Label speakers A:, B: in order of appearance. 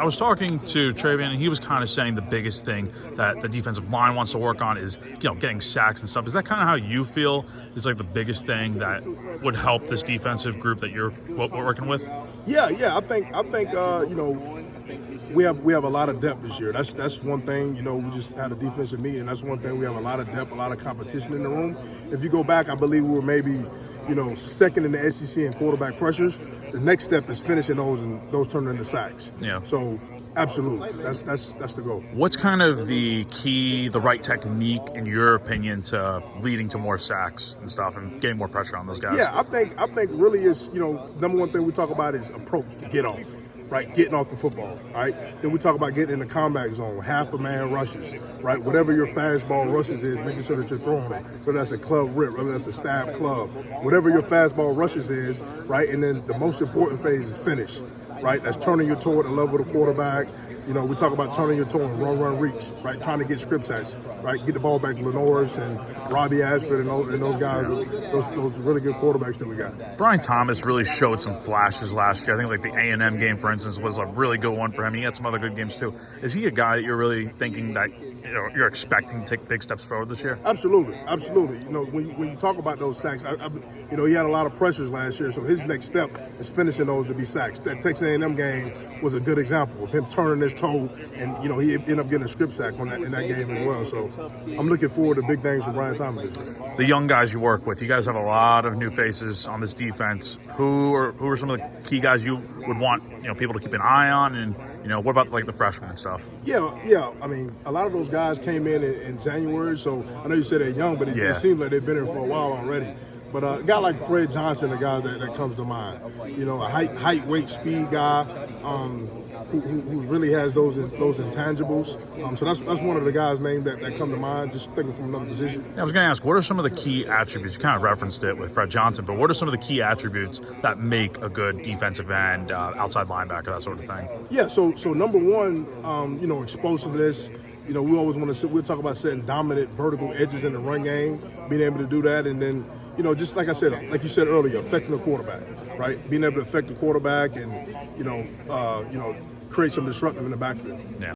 A: I was talking to Travian, and he was kind of saying the biggest thing that the defensive line wants to work on is, getting sacks and stuff. Is that kind of how you feel is like the biggest thing that would help this defensive group that you're working with?
B: Yeah. I think we have a lot of depth this year. That's one thing. We just had a defensive meeting. That's one thing. We have a lot of depth, a lot of competition in the room. If you go back, I believe we were maybe second in the SEC in quarterback pressures. The next step is finishing those and those turning into sacks.
A: Yeah.
B: So absolutely, that's the goal.
A: What's kind of the key, the right technique, in your opinion, to leading to more sacks and stuff and getting more pressure on those guys?
B: Yeah, I think really is number one thing we talk about is approach to get off. Right, getting off the football, right? Then we talk about getting in the combat zone, half a man rushes, right? Whatever your fastball rushes is, making sure that you're throwing it. Whether that's a club rip, whether that's a stab club, whatever your fastball rushes is, right? And then the most important phase is finish, right? That's turning your toe at the level of the quarterback. We talk about turning your toe and run, reach, right? Trying to get script sacks, right? Get the ball back to Lenoris and Robbie Ashford and those guys, those really good quarterbacks that we got.
A: Brian Thomas really showed some flashes last year. I think like the A&M game, for instance, was a really good one for him. He had some other good games too. Is he a guy that you're really thinking that you're expecting to take big steps forward this year?
B: Absolutely. When you talk about those sacks, he had a lot of pressures last year, so his next step is finishing those to be sacks. That Texas A&M game was a good example of him turning his toe, and he ended up getting a script sack in that game as well. So I'm looking forward to big things for Brian Thomas.
A: The young guys you work with, you guys have a lot of new faces on this defense. Who are some of the key guys you would want people to keep an eye on, and what about like the freshmen and stuff?
B: Yeah. I mean, a lot of those guys came in January, so I know you said they're young, but it seems like they've been here for a while already. But a guy like Fred Johnson, a guy that comes to mind, a height, weight, speed guy, who really has those intangibles. So that's one of the guys' names that come to mind, just thinking from another position.
A: I was going to ask, what are some of the key attributes? You kind of referenced it with Fred Johnson, but what are some of the key attributes that make a good defensive end, outside linebacker, that sort of thing?
B: Yeah, so number one, explosiveness. We always want to we'll talk about setting dominant vertical edges in the run game, being able to do that, and then just like I said, like you said earlier, affecting the quarterback, right? Being able to affect the quarterback and create some disruptive in the backfield.
A: Yeah.